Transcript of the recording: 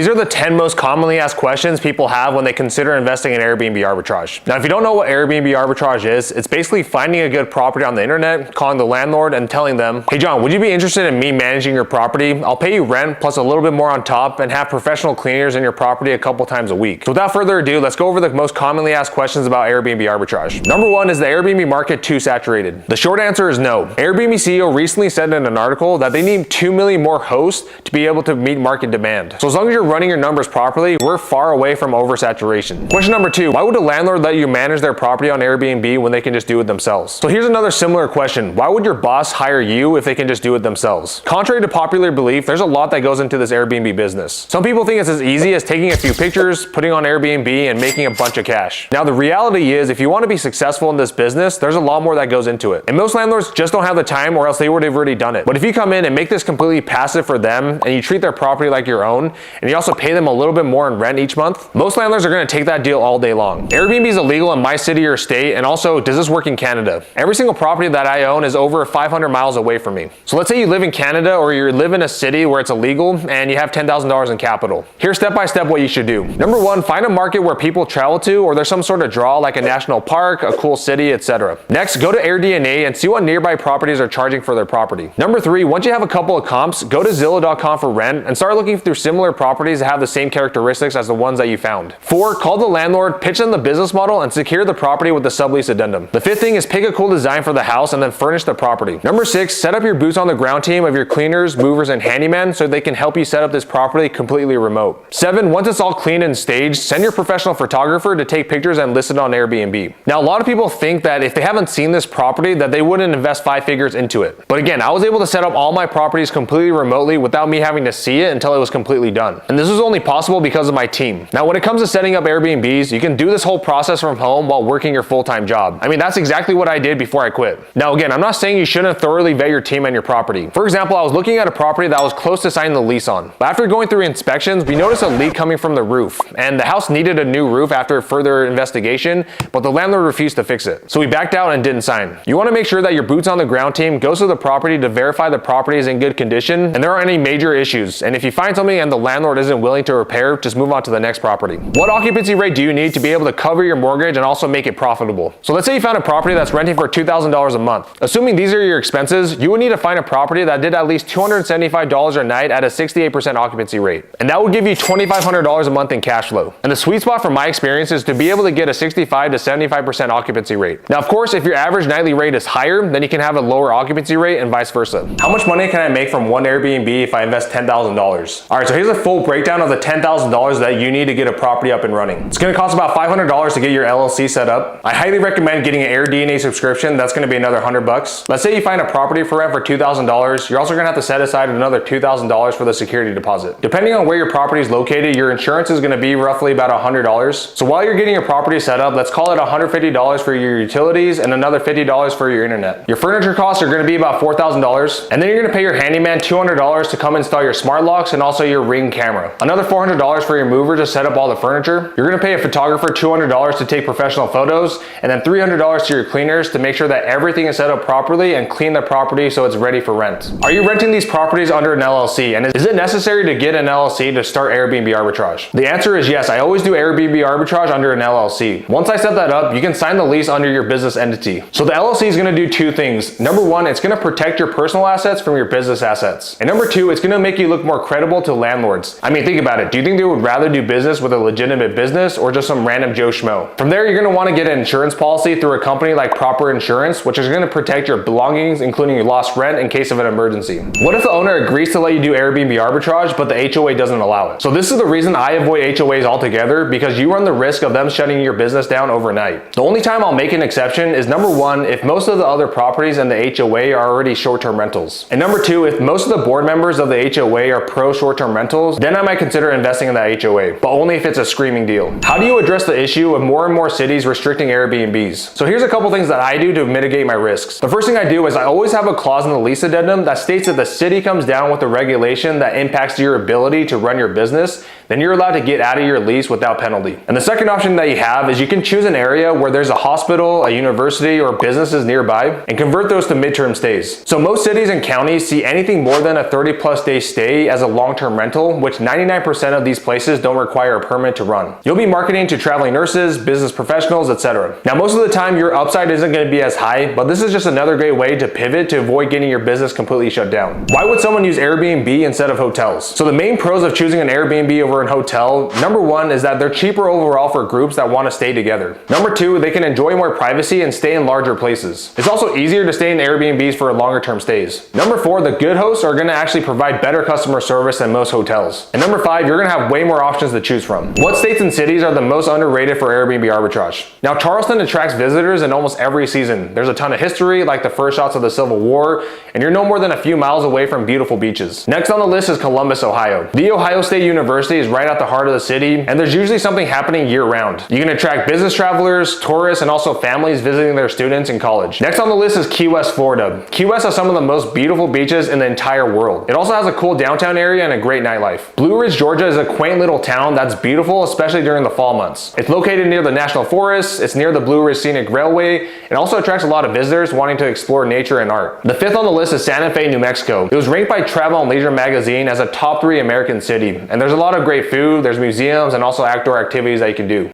are the 10 most commonly asked questions people have when they consider investing in Airbnb arbitrage. Now, if you don't know what Airbnb arbitrage is, it's basically finding a good property on the internet, calling the landlord and telling them, hey John, would you be interested in me managing your property? I'll pay you rent plus a little bit more on top and have professional cleaners in your property a couple times a week. So without further ado, let's go over the most commonly asked questions about Airbnb arbitrage. Number one, is the Airbnb market too saturated? The short answer is no. Airbnb CEO recently said in an article that they need 2 million more hosts to be able to meet market demand. So as long as you're running your numbers properly, we're far away from oversaturation. Question number two, why would a landlord let you manage their property on Airbnb when they can just do it themselves? So here's another similar question. Why would your boss hire you if they can just do it themselves? Contrary to popular belief, there's a lot that goes into this Airbnb business. Some people think it's as easy as taking a few pictures, putting on Airbnb, and making a bunch of cash. Now the reality is, if you want to be successful in this business, there's a lot more that goes into it. And most landlords just don't have the time, or else they would have already done it. But if you come in and make this completely passive for them, and you treat their property like your own, and you also pay them a little bit more in rent each month, most landlords are going to take that deal all day long. Airbnb is illegal in my city or state, and also, does this work in Canada? Every single property that I own is over 500 miles away from me. So let's say you live in Canada, or you live in a city where it's illegal and you have $10,000 in capital. Here's step by step what you should do. Number one, find a market where people travel to, or there's some sort of draw like a national park, a cool city, etc. Next, go to AirDNA and see what nearby properties are charging for their property. Number three, once you have a couple of comps, go to Zillow.com for rent and start looking through similar properties that have the same characteristics as the ones that you found. Four, call the landlord, pitch them the business model, and secure the property with the sublease addendum. The fifth thing is pick a cool design for the house and then furnish the property. Number six, set up your boots on the ground team of your cleaners, movers, and handyman so they can help you set up this property completely remote. Seven, once it's all clean and staged, send your professional photographer to take pictures and list it on Airbnb. Now, a lot of people think that if they haven't seen this property, that they wouldn't invest 5 figures into it. But again, I was able to set up all my properties completely remotely without me having to see it until it was completely done. And this was only possible because of my team. Now, when it comes to setting up Airbnbs, you can do this whole process from home while working your full-time job. I mean, that's exactly what I did before I quit. Now, again, I'm not saying you shouldn't thoroughly vet your team and your property. For example, I was looking at a property that I was close to signing the lease on. But after going through inspections, we noticed a leak coming from the roof, and the house needed a new roof after further investigation, but the landlord refused to fix it. So we backed out and didn't sign. You want to make sure that your boots on the ground team goes to the property to verify the property is in good condition and there aren't any major issues. And if you find something and the landlord isn't willing to repair, just move on to the next property. What occupancy rate do you need to be able to cover your mortgage and also make it profitable? So let's say you found a property that's renting for $2,000 a month. Assuming these are your expenses, you would need to find a property that did at least $275 a night at a 68% occupancy rate. And that would give you $2,500 a month in cash flow. And the sweet spot from my experience is to be able to get a 65 to 75% occupancy rate. Now, of course, if your average nightly rate is higher, then you can have a lower occupancy rate and vice versa. How much money can I make from one Airbnb if I invest $10,000? All right, so here's a full breakdown of the $10,000 that you need to get a property up and running. It's going to cost about $500 to get your LLC set up. I highly recommend getting an AirDNA subscription. That's going to be another $100. Let's say you find a property for rent for $2,000. You're also going to have to set aside another $2,000 for the security deposit. Depending on where your property is located, your insurance is going to be roughly about $100. So while you're getting your property set up, let's call it $150 for your utilities and another $50 for your internet. Your furniture costs are going to be about $4,000, and then you're going to pay your handyman $200 to come install your smart locks and also your Ring camera. Another $400 for your mover to set up all the furniture. You're going to pay a photographer $200 to take professional photos, and then $300 to your cleaners to make sure that everything is set up properly and clean the property so it's ready for rent. Are you renting these properties under an LLC, and is it necessary to get an LLC to start Airbnb arbitrage? The answer is yes. I always do Airbnb arbitrage under an LLC. Once I set that up, you can sign the lease under your business entity. So the LLC is going to do two things. Number one, it's going to protect your personal assets from your business assets. And number two, it's going to make you look more credible to landlords. I mean, think about it. Do you think they would rather do business with a legitimate business or just some random Joe Schmo? From there, you're going to want to get an insurance policy through a company like Proper Insurance, which is going to protect your belongings, including your lost rent in case of an emergency. What if the owner agrees to let you do Airbnb arbitrage, but the HOA doesn't allow it? So this is the reason I avoid HOAs altogether, because you run the risk of them shutting your business down overnight. The only time I'll make an exception is number one, if most of the other properties in the HOA are already short-term rentals. And number two, if most of the board members of the HOA are pro short-term rentals, then I might consider investing in that HOA, but only if it's a screaming deal. How do you address the issue of more and more cities restricting Airbnbs? So here's a couple things that I do to mitigate my risks. The first thing I do is I always have a clause in the lease addendum that states that the city comes down with a regulation that impacts your ability to run your business, then you're allowed to get out of your lease without penalty. And the second option that you have is you can choose an area where there's a hospital, a university, or businesses nearby and convert those to midterm stays. So most cities and counties see anything more than a 30+ day stay as a long-term rental, which 99% of these places don't require a permit to run. You'll be marketing to traveling nurses, business professionals, etc. Now most of the time your upside isn't going to be as high, but this is just another great way to pivot to avoid getting your business completely shut down. Why would someone use Airbnb instead of hotels? So the main pros of choosing an Airbnb over a hotel, number one is that they're cheaper overall for groups that want to stay together. Number two, they can enjoy more privacy and stay in larger places. It's also easier to stay in Airbnbs for longer term stays. Number four, the good hosts are going to actually provide better customer service than most hotels. And number five, you're going to have way more options to choose from. What states and cities are the most underrated for Airbnb arbitrage? Now Charleston attracts visitors in almost every season. There's a ton of history, like the first shots of the Civil War, and you're no more than a few miles away from beautiful beaches. Next on the list is Columbus, Ohio. The Ohio State University is right at the heart of the city, and there's usually something happening year-round. You can attract business travelers, tourists, and also families visiting their students in college. Next on the list is Key West, Florida. Key West has some of the most beautiful beaches in the entire world. It also has a cool downtown area and a great nightlife. Blue Ridge, Georgia is a quaint little town that's beautiful, especially during the fall months. It's located near the National Forest, it's near the Blue Ridge Scenic Railway, and also attracts a lot of visitors wanting to explore nature and art. The fifth on the list is Santa Fe, New Mexico. It was ranked by Travel and Leisure magazine as a top 3 American city, and there's a lot of great food, there's museums, and also outdoor activities that you can do.